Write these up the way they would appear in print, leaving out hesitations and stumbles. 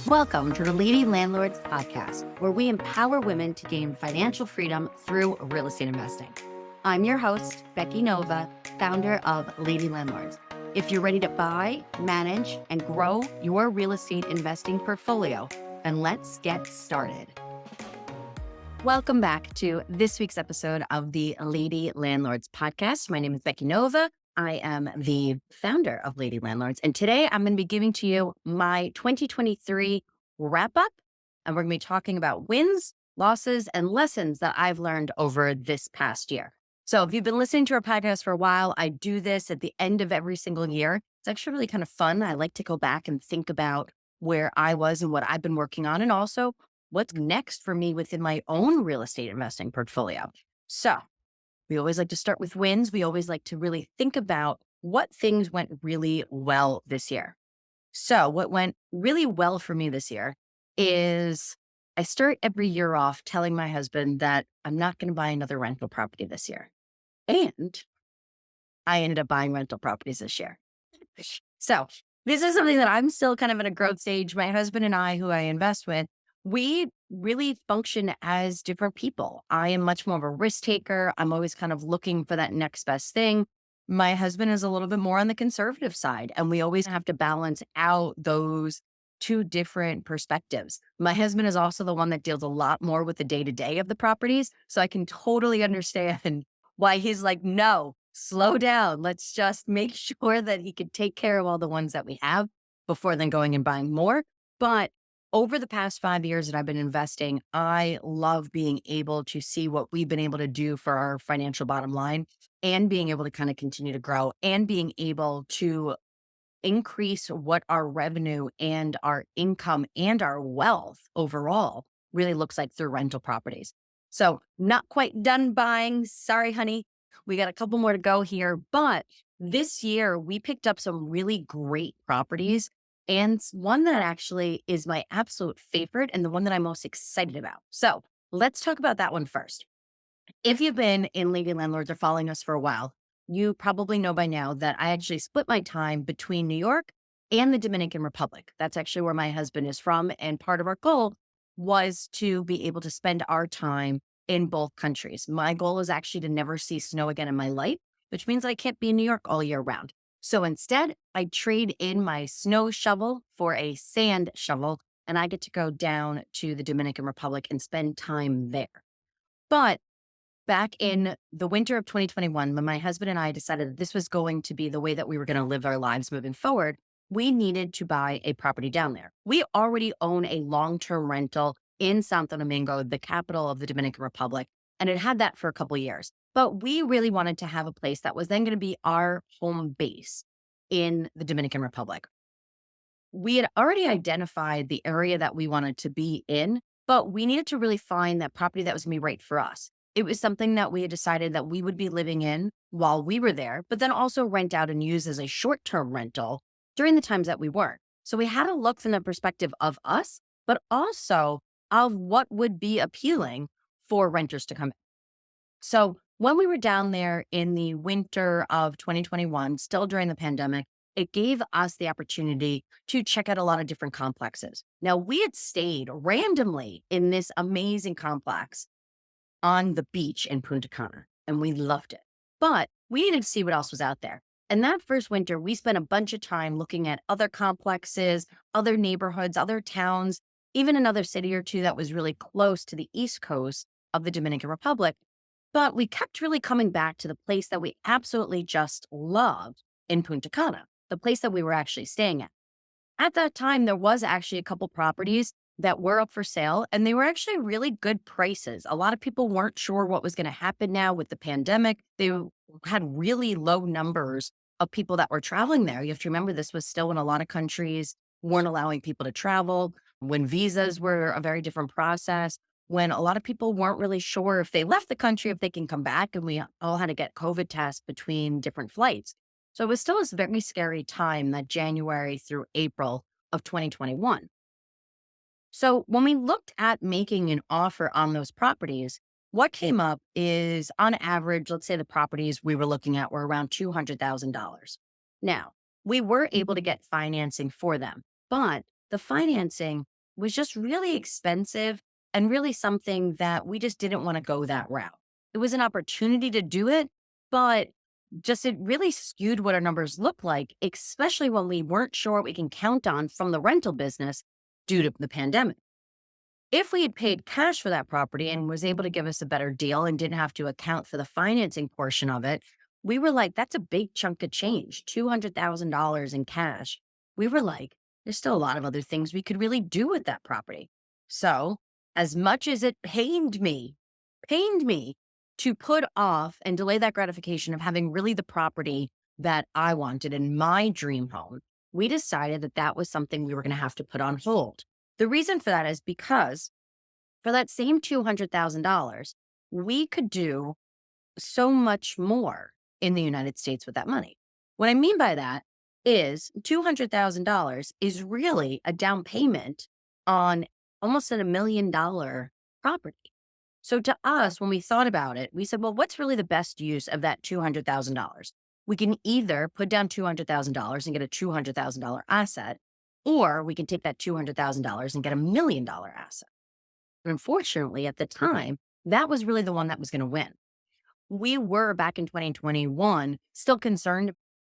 Welcome to the Lady Landlords podcast, where we empower women to gain financial freedom through real estate investing. I'm your host, Becky Nova, founder of Lady Landlords. If you're ready to buy, manage, and grow your real estate investing portfolio, then let's get started. Welcome back to this week's episode of the Lady Landlords podcast. My name is Becky Nova. I am the founder of Lady Landlords, and today I'm going to be giving to you my 2023 wrap up, and we're going to be talking about wins, losses, and lessons that I've learned over this past year. So if you've been listening to our podcast for a while, I do this at the end of every single year. It's actually really kind of fun. I like to go back and think about where I was and what I've been working on, and also what's next for me within my own real estate investing portfolio. So we always like to start with wins. We always like to really think about what things went really well this year. So what went really well for me this year is I start every year off telling my husband that I'm not going to buy another rental property this year. And I ended up buying rental properties this year. So this is something that I'm still kind of in a growth stage. My husband and I, who I invest with, we really function as different people. I am much more of a risk taker. I'm always kind of looking for that next best thing. My husband is a little bit more on the conservative side, and we always have to balance out those two different perspectives. My husband is also the one that deals a lot more with the day-to-day of the properties. So I can totally understand why he's like, no, slow down. Let's just make sure that he could take care of all the ones that we have before then going and buying more. But over the past 5 years that I've been investing, I love being able to see what we've been able to do for our financial bottom line and being able to kind of continue to grow and being able to increase what our revenue and our income and our wealth overall really looks like through rental properties. So not quite done buying. Sorry, honey. We got a couple more to go here. But this year we picked up some really great properties, and one that actually is my absolute favorite and the one that I'm most excited about. So let's talk about that one first. If you've been in Lady Landlords or following us for a while, you probably know by now that I actually split my time between New York and the Dominican Republic. That's actually where my husband is from. And part of our goal was to be able to spend our time in both countries. My goal is actually to never see snow again in my life, which means I can't be in New York all year round. So instead, I trade in my snow shovel for a sand shovel, and I get to go down to the Dominican Republic and spend time there. But back in the winter of 2021, when my husband and I decided that this was going to be the way that we were going to live our lives moving forward, we needed to buy a property down there. We already own a long-term rental in Santo Domingo, the capital of the Dominican Republic, and it had that for a couple of years. But we really wanted to have a place that was then going to be our home base in the Dominican Republic. We had already identified the area that we wanted to be in, but we needed to really find that property that was going to be right for us. It was something that we had decided that we would be living in while we were there, but then also rent out and use as a short-term rental during the times that we weren't. So we had to look from the perspective of us, but also of what would be appealing for renters to come in. So when we were down there in the winter of 2021, still during the pandemic, it gave us the opportunity to check out a lot of different complexes. Now, we had stayed randomly in this amazing complex on the beach in Punta Cana, and we loved it. But we needed to see what else was out there. And that first winter, we spent a bunch of time looking at other complexes, other neighborhoods, other towns, even another city or two that was really close to the East Coast of the Dominican Republic. But we kept really coming back to the place that we absolutely just loved in Punta Cana, the place that we were actually staying at. At that time, there was actually a couple properties that were up for sale, and they were actually really good prices. A lot of people weren't sure what was going to happen now with the pandemic. They had really low numbers of people that were traveling there. You have to remember this was still when a lot of countries weren't allowing people to travel, when visas were a very different process, when a lot of people weren't really sure if they left the country, if they can come back, and we all had to get COVID tests between different flights. So it was still a very scary time, that January through April of 2021. So when we looked at making an offer on those properties, what came up is on average, let's say the properties we were looking at were around $200,000. Now, we were able to get financing for them, but the financing was just really expensive and really something that we just didn't want to go that route. It was an opportunity to do it, but just it really skewed what our numbers look like, especially when we weren't sure what we can count on from the rental business due to the pandemic. If we had paid cash for that property and was able to give us a better deal and didn't have to account for the financing portion of it, we were like, that's a big chunk of change, $200,000 in cash. We were like, there's still a lot of other things we could really do with that property. So, as much as it pained me to put off and delay that gratification of having really the property that I wanted in my dream home, we decided that that was something we were going to have to put on hold. The reason for that is because for that same $200,000, we could do so much more in the United States with that money. What I mean by that is $200,000 is really a down payment on almost a $1 million property. So to us, when we thought about it, we said, well, what's really the best use of that $200,000? We can either put down $200,000 and get a $200,000 asset, or we can take that $200,000 and get $1 million asset. Unfortunately, at the time, that was really the one that was going to win. We were back in 2021 still concerned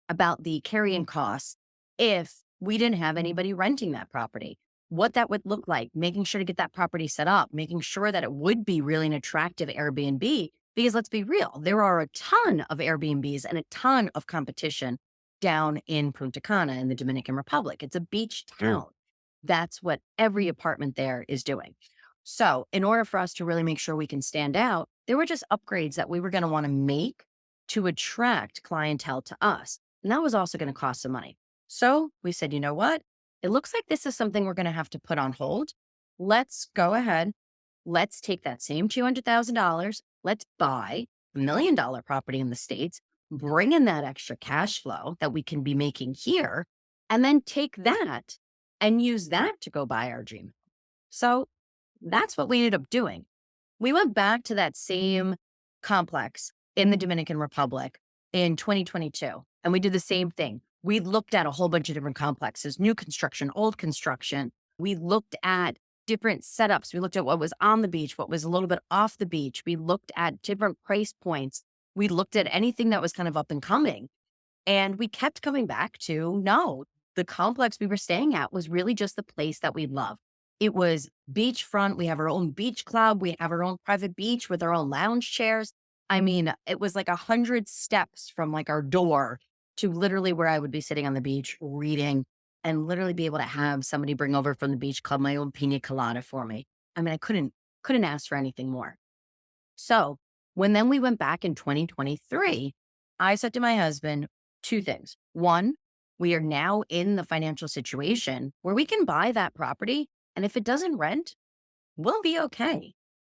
about the carrying costs if we didn't have anybody renting that property, what that would look like, making sure to get that property set up, making sure that it would be really an attractive Airbnb. Because let's be real, there are a ton of Airbnbs and a ton of competition down in Punta Cana in the Dominican Republic. It's a beach town. That's what every apartment there is doing. So, in order for us to really make sure we can stand out, there were just upgrades that we were going to want to make to attract clientele to us. And that was also going to cost some money. So, we said, you know what? It looks like this is something we're going to have to put on hold. Let's go ahead. Let's take that same $200,000. Let's buy $1 million property in the States, bring in that extra cash flow that we can be making here, and then take that and use that to go buy our dream. So, that's what we ended up doing. We went back to that same complex in the Dominican Republic in 2022, and we did the same thing. We looked at a whole bunch of different complexes, new construction, old construction. We looked at different setups. We looked at what was on the beach, what was a little bit off the beach. We looked at different price points. We looked at anything that was kind of up and coming. And we kept coming back to no, the complex we were staying at was really just the place that we love. It was beachfront. We have our own beach club. We have our own private beach with our own lounge chairs. I mean, it was like 100 steps from like our door to literally where I would be sitting on the beach reading and literally be able to have somebody bring over from the beach club my own pina colada for me. I mean, I couldn't ask for anything more. So when then we went back in 2023, I said to my husband two things. One, we are now in the financial situation where we can buy that property. And if it doesn't rent, we'll be okay.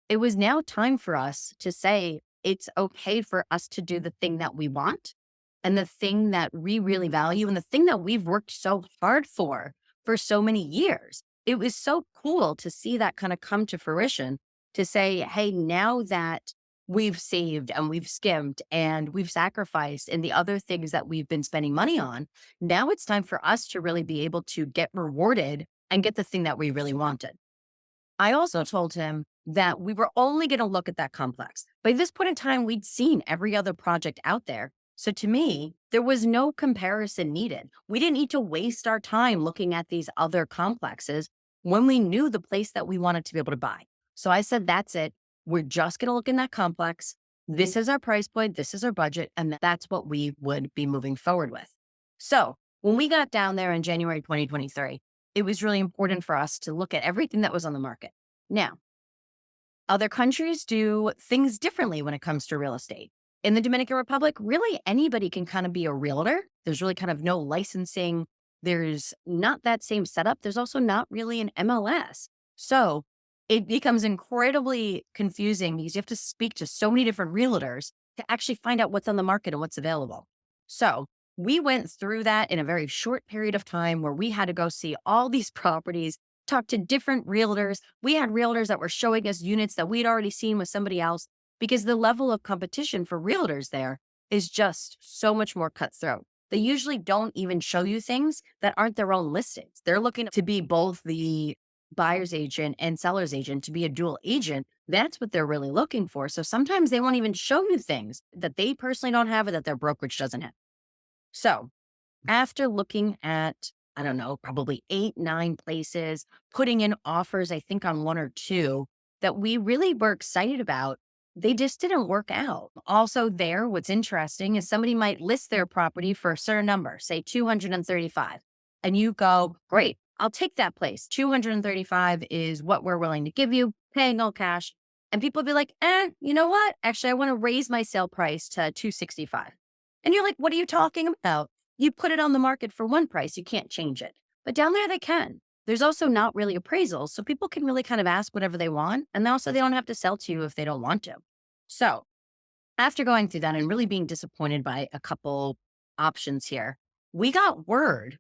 It was now time for us to say it's okay for us to do the thing that we want and the thing that we really value and the thing that we've worked so hard for so many years. It was so cool to see that kind of come to fruition to say, hey, now that we've saved and we've skimmed and we've sacrificed and the other things that we've been spending money on, now it's time for us to really be able to get rewarded and get the thing that we really wanted. I also told him that we were only going to look at that complex. By this point in time, we'd seen every other project out there. So to me, there was no comparison needed. We didn't need to waste our time looking at these other complexes when we knew the place that we wanted to be able to buy. So I said, that's it. We're just going to look in that complex. This is our price point. This is our budget. And that's what we would be moving forward with. So when we got down there in January 2023, it was really important for us to look at everything that was on the market. Now, other countries do things differently when it comes to real estate. In the Dominican Republic, really anybody can kind of be a realtor. There's really kind of no licensing. There's not that same setup. There's also not really an MLS. So it becomes incredibly confusing because you have to speak to so many different realtors to actually find out what's on the market and what's available. So we went through that in a very short period of time where we had to go see all these properties, talk to different realtors. We had realtors that were showing us units that we'd already seen with somebody else because the level of competition for realtors there is just so much more cutthroat. they usually don't even show you things that aren't their own listings. They're looking to be both the buyer's agent and seller's agent, to be a dual agent. That's what they're really looking for. So sometimes they won't even show you things that they personally don't have or that their brokerage doesn't have. So after looking at, I don't know, probably 8, 9 places, putting in offers, I think on 1 or 2 that we really were excited about, they just didn't work out. Also there, what's interesting is somebody might list their property for a certain number, say 235, and you go, "Great, I'll take that place. 235 is what we're willing to give you, paying all cash." And people be like, you know what? Actually, I want to raise my sale price to 265. And you're like, "What are you talking about? You put it on the market for one price, you can't change it." But down there, they can. There's also not really appraisals, so people can really kind of ask whatever they want. And also, they don't have to sell to you if they don't want to. So, after going through that and really being disappointed by a couple options here, we got word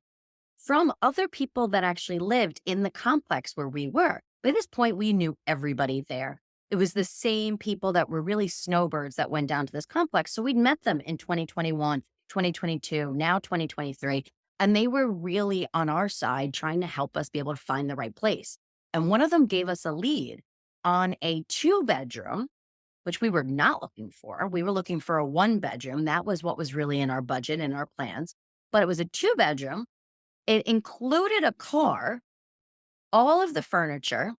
from other people that actually lived in the complex where we were. By this point, we knew everybody there. It was the same people that were really snowbirds that went down to this complex. So we'd met them in 2021, 2022, now 2023. And they were really on our side trying to help us be able to find the right place. And one of them gave us a lead on a 2-bedroom, which we were not looking for. We were looking for a 1-bedroom. That was what was really in our budget and our plans. But it was a 2-bedroom. It included a car, all of the furniture,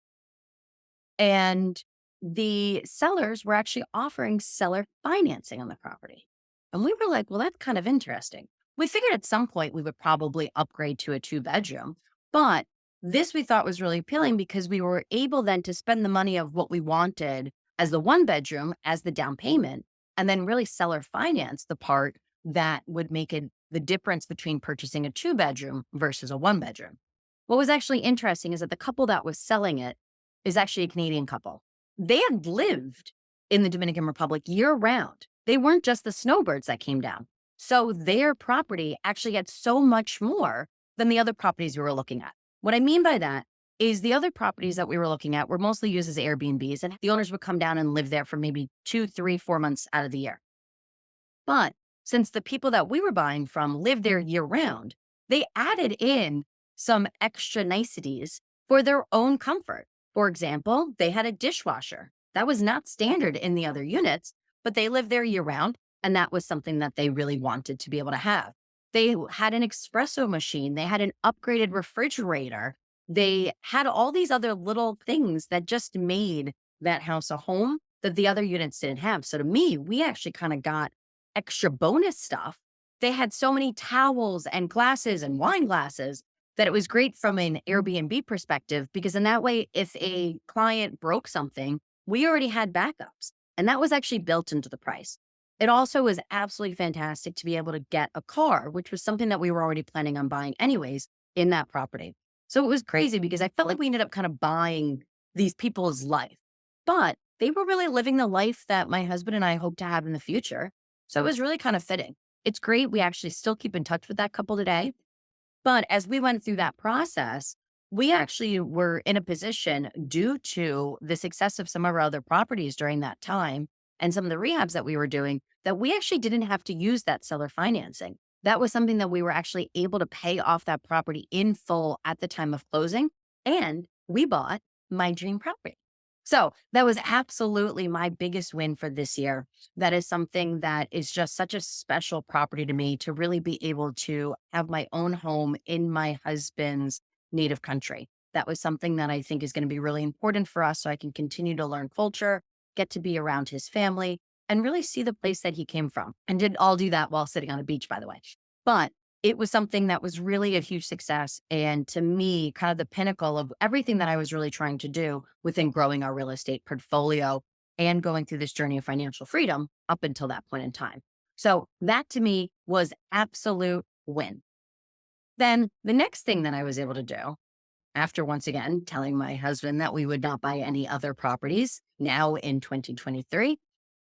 and the sellers were actually offering seller financing on the property. And we were like, well, that's kind of interesting. We figured at some point we would probably upgrade to a 2-bedroom, but this we thought was really appealing because we were able then to spend the money of what we wanted as the 1-bedroom as the down payment, and then really seller finance the part that would make it the difference between purchasing a 2-bedroom versus a 1-bedroom. What was actually interesting is that the couple that was selling it is actually a Canadian couple. They had lived in the Dominican Republic year round. They weren't just the snowbirds that came down. So their property actually had so much more than the other properties we were looking at. What I mean by that is the other properties that we were looking at were mostly used as Airbnbs, and the owners would come down and live there for maybe 2, 3, 4 months out of the year. But since the people that we were buying from lived there year round, they added in some extra niceties for their own comfort. For example, they had a dishwasher. That was not standard in the other units, but they lived there year round. And that was something that they really wanted to be able to have. They had an espresso machine. They had an upgraded refrigerator. They had all these other little things that just made that house a home that the other units didn't have. So to me, we actually kind of got extra bonus stuff. They had so many towels and glasses and wine glasses that it was great from an Airbnb perspective, because in that way, if a client broke something, we already had backups. And that was actually built into the price. It also was absolutely fantastic to be able to get a car, which was something that we were already planning on buying anyways in that property. So it was crazy because I felt like we ended up kind of buying these people's life, but they were really living the life that my husband and I hope to have in the future. So it was really kind of fitting. It's great. We actually still keep in touch with that couple today. But as we went through that process, we actually were in a position, due to the success of some of our other properties during that time and some of the rehabs that we were doing, that we actually didn't have to use that seller financing. That was something that we were actually able to pay off that property in full at the time of closing. And we bought my dream property. So that was absolutely my biggest win for this year. That is something that is just such a special property to me, to really be able to have my own home in my husband's native country. That was something that I think is going to be really important for us, so I can continue to learn culture, get to be around his family, and really see the place that he came from. And did all do that while sitting on a beach, by the way. But it was something that was really a huge success. And to me, kind of the pinnacle of everything that I was really trying to do within growing our real estate portfolio and going through this journey of financial freedom up until that point in time. So that to me was absolute win. Then the next thing that I was able to do, after once again telling my husband that we would not buy any other properties now in 2023,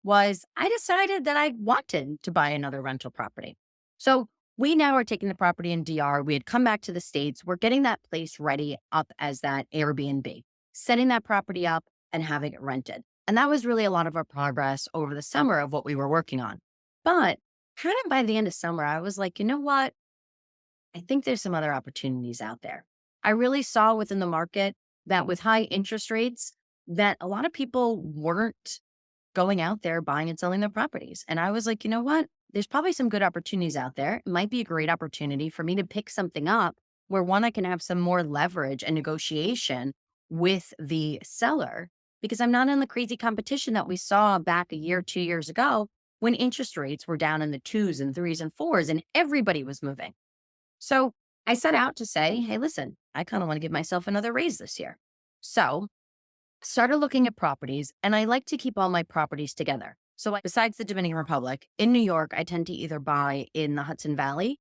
was I decided that I wanted to buy another rental property. So we now are taking the property in DR. We had come back to the States. We're getting that place ready up as that Airbnb, setting that property up and having it rented. And that was really a lot of our progress over the summer of what we were working on. But kind of by the end of summer, I was like, you know what? I think there's some other opportunities out there. I really saw within the market that with high interest rates, that a lot of people weren't going out there buying and selling their properties. And I was like, you know what? There's probably some good opportunities out there. It might be a great opportunity for me to pick something up where one, I can have some more leverage and negotiation with the seller because I'm not in the crazy competition that we saw back a year, 2 years ago when interest rates were down in the twos and threes and fours and everybody was moving. So I set out to say, hey, listen, I kind of want to give myself another raise this year. So started looking at properties, and I like to keep all my properties together. So besides the Dominican Republic, in New York, I tend to either buy in the Hudson Valley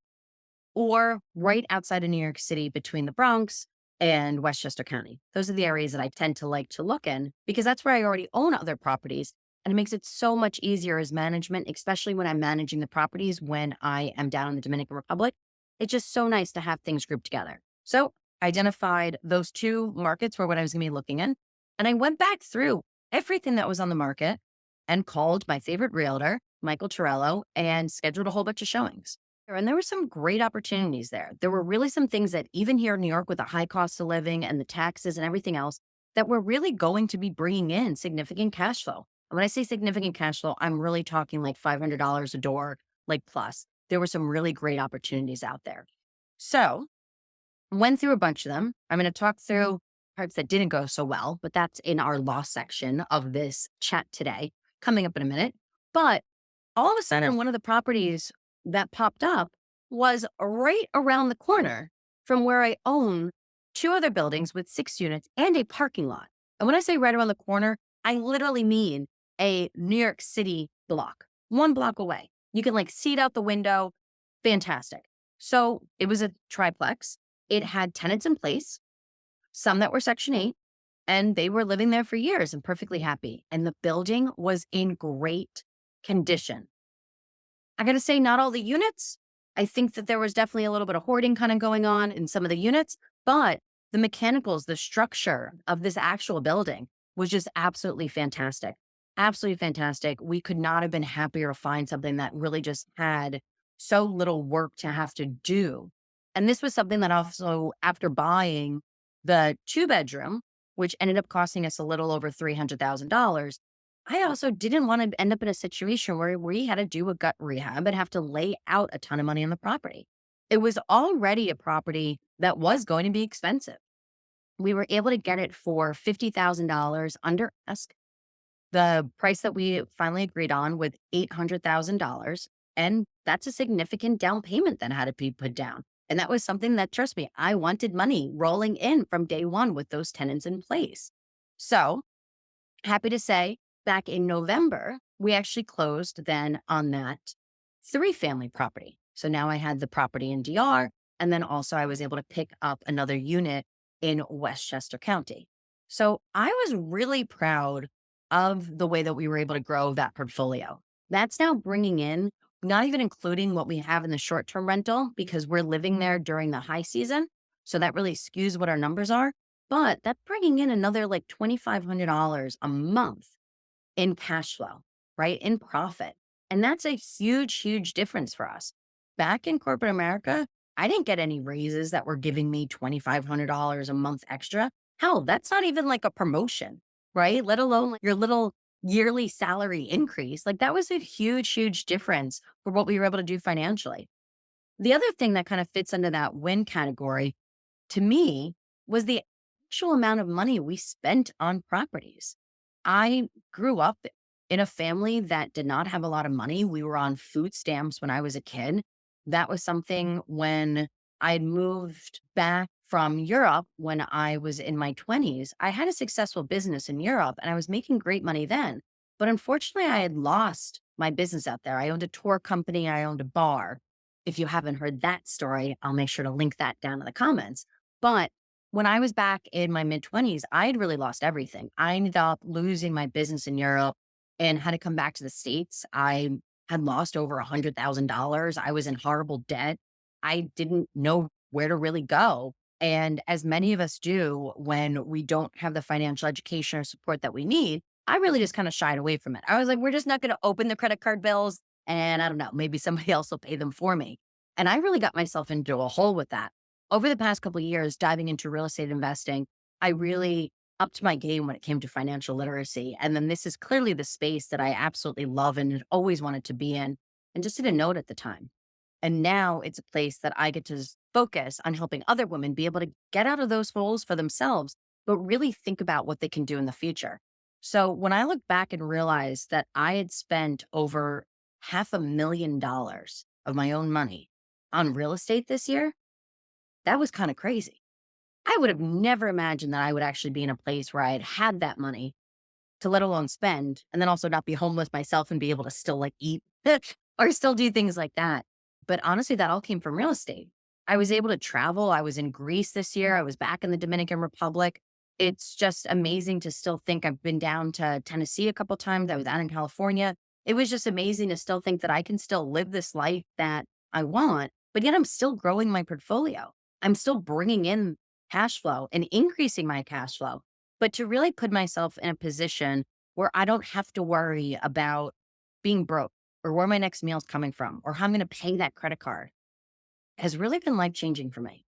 or right outside of New York City between the Bronx and Westchester County. Those are the areas that I tend to like to look in because that's where I already own other properties. And it makes it so much easier as management, especially when I'm managing the properties when I am down in the Dominican Republic. It's just so nice to have things grouped together. So I identified those two markets were what I was going to be looking in. And I went back through everything that was on the market and called my favorite realtor, Michael Torello, and scheduled a whole bunch of showings. And there were some great opportunities there. There were really some things that even here in New York with the high cost of living and the taxes and everything else that were really going to be bringing in significant cash flow. And when I say significant cash flow, I'm really talking like $500 a door, like plus. There were some really great opportunities out there. So went through a bunch of them. I'm going to talk through parts that didn't go so well, but that's in our loss section of this chat today, coming up in a minute. But all of a sudden, one of the properties that popped up was right around the corner from where I own two other buildings with 6 units and a parking lot. And when I say right around the corner, I literally mean a New York City block, 1 block away. You can like see it out the window. Fantastic. So it was a triplex. It had tenants in place, some that were Section 8, and they were living there for years and perfectly happy. And the building was in great condition. I got to say, not all the units. I think that there was definitely a little bit of hoarding kind of going on in some of the units, but the mechanicals, the structure of this actual building was just absolutely fantastic. Absolutely fantastic. We could not have been happier to find something that really just had so little work to have to do. And this was something that also, after buying the 2 bedroom, which ended up costing us a little over $300,000, I also didn't want to end up in a situation where we had to do a gut rehab and have to lay out a ton of money on the property. It was already a property that was going to be expensive. We were able to get it for $50,000 under ask. The price that we finally agreed on with $800,000. And that's a significant down payment that had to be put down. And that was something that, trust me, I wanted money rolling in from day one with those tenants in place. So happy to say, back in November, we actually closed then on that 3 family property. So now I had the property in DR, and then also I was able to pick up another unit in Westchester County. So I was really proud of the way that we were able to grow that portfolio. That's now bringing in, not even including what we have in the short term rental, because we're living there during the high season. So that really skews what our numbers are. But that's bringing in another like $2,500 a month in cash flow, right? In profit. And that's a huge, huge difference for us. Back in corporate America, I didn't get any raises that were giving me $2,500 a month extra. Hell, that's not even like a promotion, right? Let alone like your little yearly salary increase. Like that was a huge, huge difference for what we were able to do financially. The other thing that kind of fits under that win category to me was the actual amount of money we spent on properties. I grew up in a family that did not have a lot of money. We were on food stamps when I was a kid. That was something when I had moved back from Europe when I was in my 20s. I had a successful business in Europe and I was making great money then. But unfortunately, I had lost my business out there. I owned a tour company, I owned a bar. If you haven't heard that story, I'll make sure to link that down in the comments. But when I was back in my mid 20s, I had really lost everything. I ended up losing my business in Europe and had to come back to the States. I had lost over $100,000. I was in horrible debt. I didn't know where to really go. And as many of us do when we don't have the financial education or support that we need, I really just kind of shied away from it. I was like, we're just not going to open the credit card bills And I don't know, maybe somebody else will pay them for me. And I really got myself into a hole with that. Over the past couple of years, diving into real estate investing, I really upped my game when it came to financial literacy. And then this is clearly the space that I absolutely love and had always wanted to be in, and just didn't know it at the time. And now it's a place that I get to focus on helping other women be able to get out of those holes for themselves, but really think about what they can do in the future. So when I look back and realize that I had spent over $500,000 of my own money on real estate this year, that was kind of crazy. I would have never imagined that I would actually be in a place where I had that money to let alone spend, and then also not be homeless myself and be able to still like eat or still do things like that. But honestly, that all came from real estate. I was able to travel. I was in Greece this year. I was back in the Dominican Republic. It's just amazing to still think I've been down to Tennessee a couple times. I was out in California. It was just amazing to still think that I can still live this life that I want, but yet I'm still growing my portfolio. I'm still bringing in cash flow and increasing my cash flow, but to really put myself in a position where I don't have to worry about being broke or where my next meal's coming from or how I'm going to pay that credit card has really been life changing for me.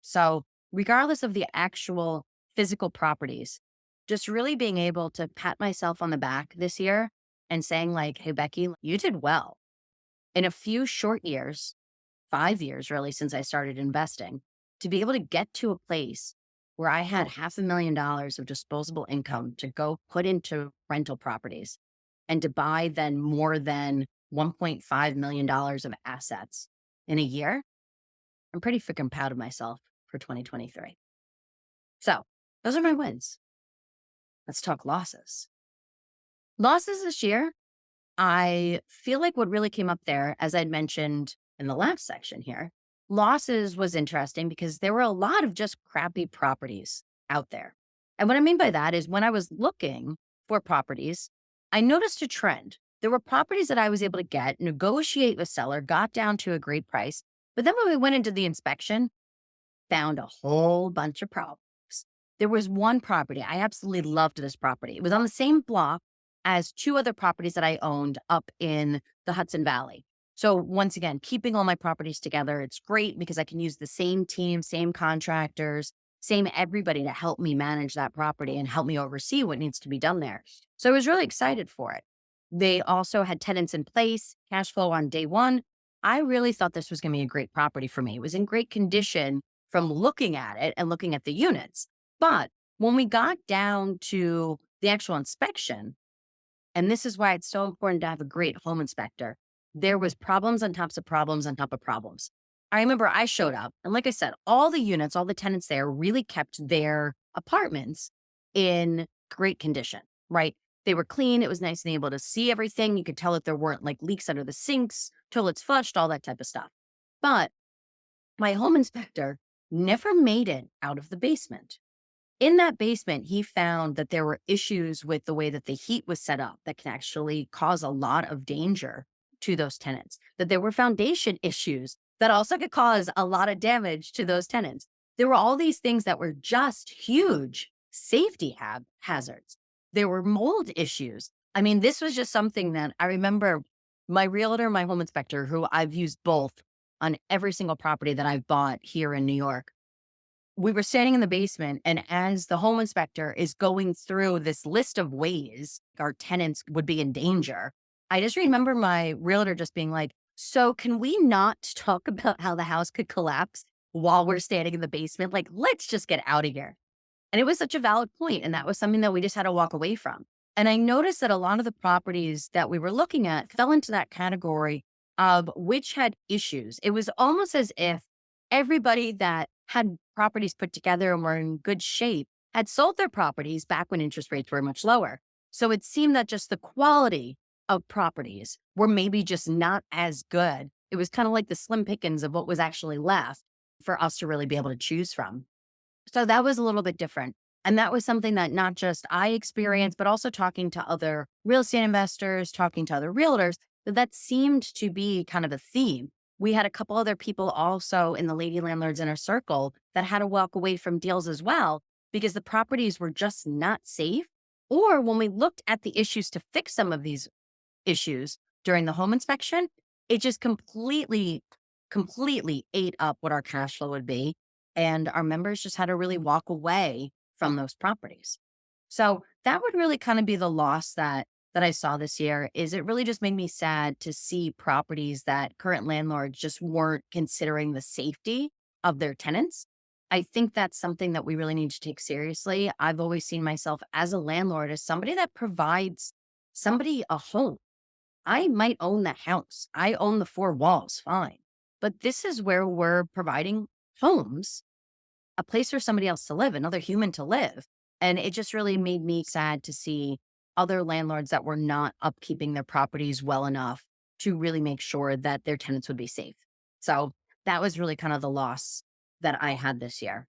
So, regardless of the actual physical properties, just really being able to pat myself on the back this year and saying, like, hey, Becky, you did well. In a few short years, 5 years really since I started investing, to be able to get to a place where I had $500,000 of disposable income to go put into rental properties and to buy then more than $1.5 million of assets in a year, I'm pretty freaking proud of myself for 2023. So those are my wins. Let's talk losses. Losses this year, I feel like what really came up there, as I'd mentioned in the last section here, losses was interesting because there were a lot of just crappy properties out there. And what I mean by that is when I was looking for properties, I noticed a trend. There were properties that I was able to get, negotiate with seller, got down to a great price. But then when we went into the inspection, found a whole bunch of problems. There was one property, I absolutely loved this property. It was on the same block as two other properties that I owned up in the Hudson Valley. So once again, keeping all my properties together, it's great because I can use the same team, same contractors, same everybody to help me manage that property and help me oversee what needs to be done there. So I was really excited for it. They also had tenants in place, cash flow on day one. I really thought this was going to be a great property for me. It was in great condition from looking at it and looking at the units. But when we got down to the actual inspection, and this is why it's so important to have a great home inspector, there was problems on top of problems on top of problems. I remember I showed up, and like I said, all the units, all the tenants there really kept their apartments in great condition, right? They were clean. It was nice and able to see everything. You could tell that there weren't like leaks under the sinks, toilets flushed, all that type of stuff. But my home inspector never made it out of the basement. In that basement, he found that there were issues with the way that the heat was set up that can actually cause a lot of danger to those tenants, that there were foundation issues that also could cause a lot of damage to those tenants. There were all these things that were just huge safety hazards. There were mold issues. I mean, this was just something that I remember my realtor, my home inspector, who I've used both on every single property that I've bought here in New York. We were standing in the basement, and as the home inspector is going through this list of ways our tenants would be in danger, I just remember my realtor just being like, so can we not talk about how the house could collapse while we're standing in the basement? Like, let's just get out of here. And it was such a valid point, and that was something that we just had to walk away from. And I noticed that a lot of the properties that we were looking at fell into that category of which had issues. It was almost as if everybody that had properties put together and were in good shape had sold their properties back when interest rates were much lower. So it seemed that just the quality of properties were maybe just not as good. It was kind of like the slim pickings of what was actually left for us to really be able to choose from. So that was a little bit different. And that was something that not just I experienced, but also talking to other real estate investors, talking to other realtors, that seemed to be kind of a theme. We had a couple other people also in the Lady Landlords Inner Circle that had to walk away from deals as well because the properties were just not safe. Or when we looked at the issues to fix some of these issues, during the home inspection, it just completely ate up what our cash flow would be. And our members just had to really walk away from those properties. So that would really kind of be the loss that I saw this year. Is it really just made me sad to see properties that current landlords just weren't considering the safety of their tenants. I think that's something that we really need to take seriously. I've always seen myself as a landlord as somebody that provides somebody a home. I might own the house. I own the four walls, fine. But this is where we're providing homes, a place for somebody else to live, another human to live. And it just really made me sad to see other landlords that were not upkeeping their properties well enough to really make sure that their tenants would be safe. So that was really kind of the loss that I had this year.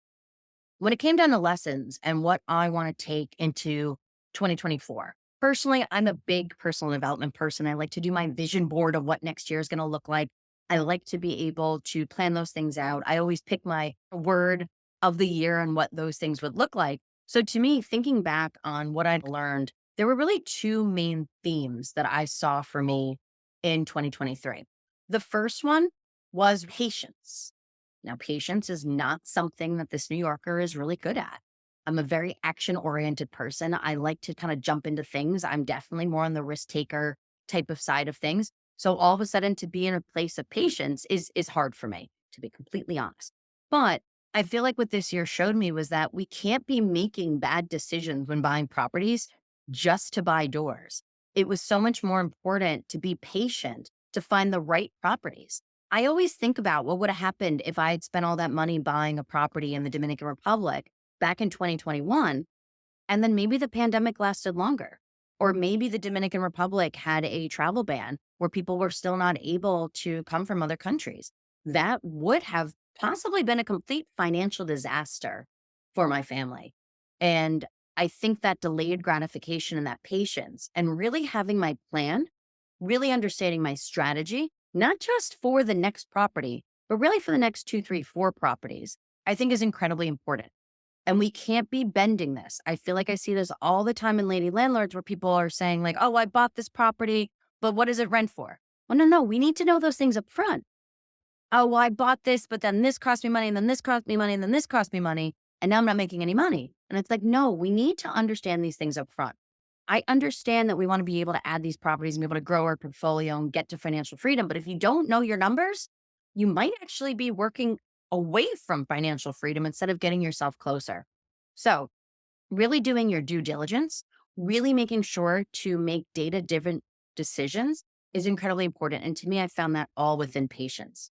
When it came down to lessons and what I want to take into 2024, personally, I'm a big personal development person. I like to do my vision board of what next year is going to look like. I like to be able to plan those things out. I always pick my word of the year and what those things would look like. So to me, thinking back on what I'd learned, there were really two main themes that I saw for me in 2023. The first one was patience. Now, patience is not something that this New Yorker is really good at. I'm a very action oriented person. I like to kind of jump into things. I'm definitely more on the risk taker type of side of things. So all of a sudden to be in a place of patience is hard for me, to be completely honest. But I feel like what this year showed me was that we can't be making bad decisions when buying properties just to buy doors. It was so much more important to be patient to find the right properties. I always think about what would have happened if I had spent all that money buying a property in the Dominican Republic back in 2021, and then maybe the pandemic lasted longer. Or maybe the Dominican Republic had a travel ban where people were still not able to come from other countries. That would have possibly been a complete financial disaster for my family. And I think that delayed gratification and that patience and really having my plan, really understanding my strategy, not just for the next property, but really for the next two, three, four properties, I think is incredibly important. And we can't be bending this. I feel like I see this all the time in Lady Landlords where people are saying, like, oh, I bought this property, but what does it rent for? Well, no, we need to know those things up front. Oh, well, I bought this, but then this cost me money, and then this cost me money, and then this cost me money, and now I'm not making any money. And it's like, no, we need to understand these things up front. I understand that we want to be able to add these properties and be able to grow our portfolio and get to financial freedom. But if you don't know your numbers, you might actually be working away from financial freedom instead of getting yourself closer. So, really doing your due diligence, really making sure to make data driven decisions is incredibly important. And to me, I found that all within patience.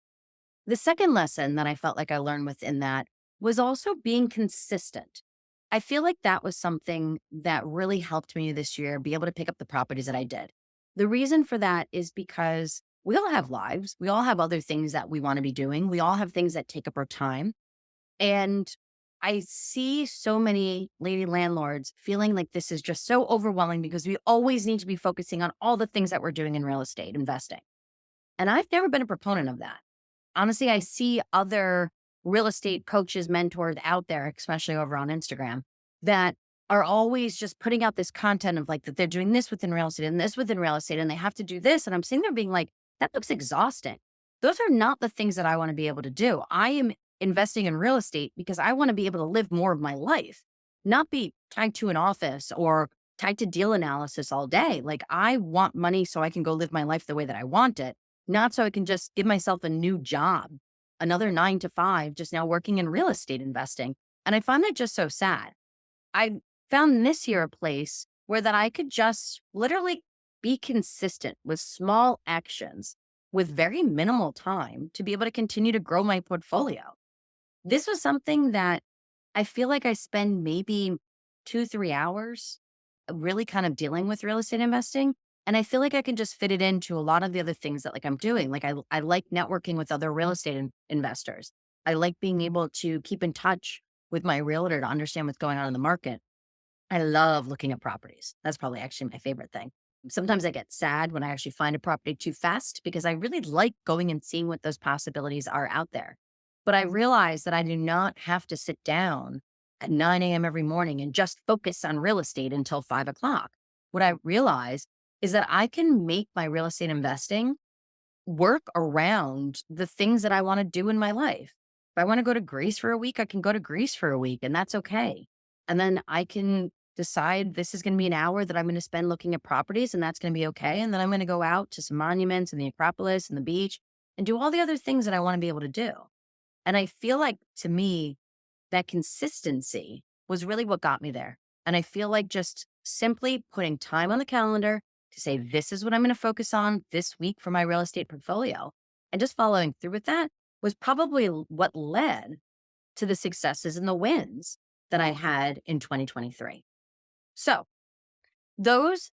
The second lesson that I felt like I learned within that was also being consistent. I feel like that was something that really helped me this year be able to pick up the properties that I did. The reason for that is because we all have lives. We all have other things that we want to be doing. We all have things that take up our time. And I see so many lady landlords feeling like this is just so overwhelming because we always need to be focusing on all the things that we're doing in real estate investing. And I've never been a proponent of that. Honestly, I see other real estate coaches, mentors out there, especially over on Instagram, that are always just putting out this content of like that they're doing this within real estate and this within real estate, and they have to do this. And I'm sitting there being like, that looks exhausting. Those are not the things that I want to be able to do. I am investing in real estate because I want to be able to live more of my life, not be tied to an office or tied to deal analysis all day. Like I want money so I can go live my life the way that I want it, not so I can just give myself a new job, another 9 to 5, just now working in real estate investing. And I find that just so sad. I found this year a place where that I could just literally be consistent with small actions with very minimal time to be able to continue to grow my portfolio. This was something that I feel like I spend maybe 2, 3 hours really kind of dealing with real estate investing. And I feel like I can just fit it into a lot of the other things that like I'm doing. Like I like networking with other real estate investors. I like being able to keep in touch with my realtor to understand what's going on in the market. I love looking at properties. That's probably actually my favorite thing. Sometimes I get sad when I actually find a property too fast because I really like going and seeing what those possibilities are out there. But I realize that I do not have to sit down at 9 a.m. every morning and just focus on real estate until 5 o'clock. What I realize is that I can make my real estate investing work around the things that I want to do in my life. If I want to go to Greece for a week, I can go to Greece for a week, and that's okay. And then I can decide this is going to be an hour that I'm going to spend looking at properties, and that's going to be okay. And then I'm going to go out to some monuments and the Acropolis and the beach and do all the other things that I want to be able to do. And I feel like, to me, that consistency was really what got me there. And I feel like just simply putting time on the calendar to say, this is what I'm going to focus on this week for my real estate portfolio, and just following through with that was probably what led to the successes and the wins that I had in 2023. So those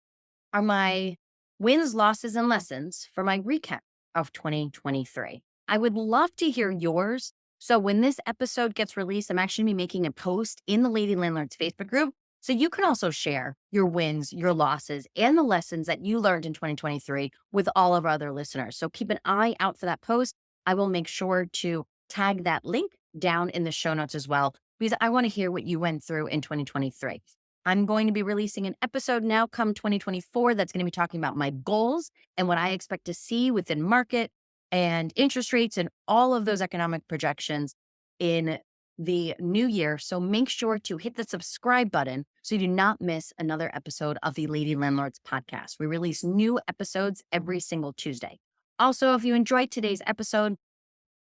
are my wins, losses, and lessons for my recap of 2023. I would love to hear yours. So when this episode gets released, I'm actually going to be making a post in the Lady Landlords Facebook group. So you can also share your wins, your losses, and the lessons that you learned in 2023 with all of our other listeners. So keep an eye out for that post. I will make sure to tag that link down in the show notes as well, because I want to hear what you went through in 2023. I'm going to be releasing an episode now come 2024 that's going to be talking about my goals and what I expect to see within market and interest rates and all of those economic projections in the new year. So make sure to hit the subscribe button so you do not miss another episode of the Lady Landlords podcast. We release new episodes every single Tuesday. Also, if you enjoyed today's episode,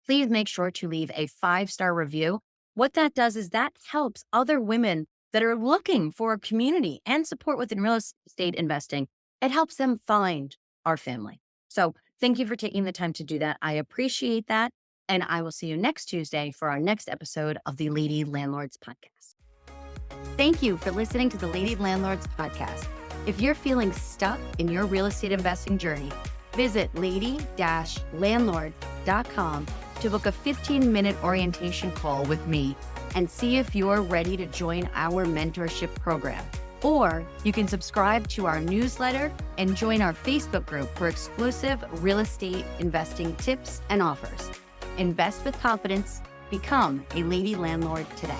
please make sure to leave a 5-star review. What that does is that helps other women that are looking for a community and support within real estate investing. It helps them find our family. So thank you for taking the time to do that. I appreciate that. And I will see you next Tuesday for our next episode of the Lady Landlords podcast. Thank you for listening to the Lady Landlords podcast. If you're feeling stuck in your real estate investing journey, visit lady-landlords.com to book a 15-minute orientation call with me and see if you're ready to join our mentorship program. Or you can subscribe to our newsletter and join our Facebook group for exclusive real estate investing tips and offers. Invest with confidence. Become a Lady Landlord today.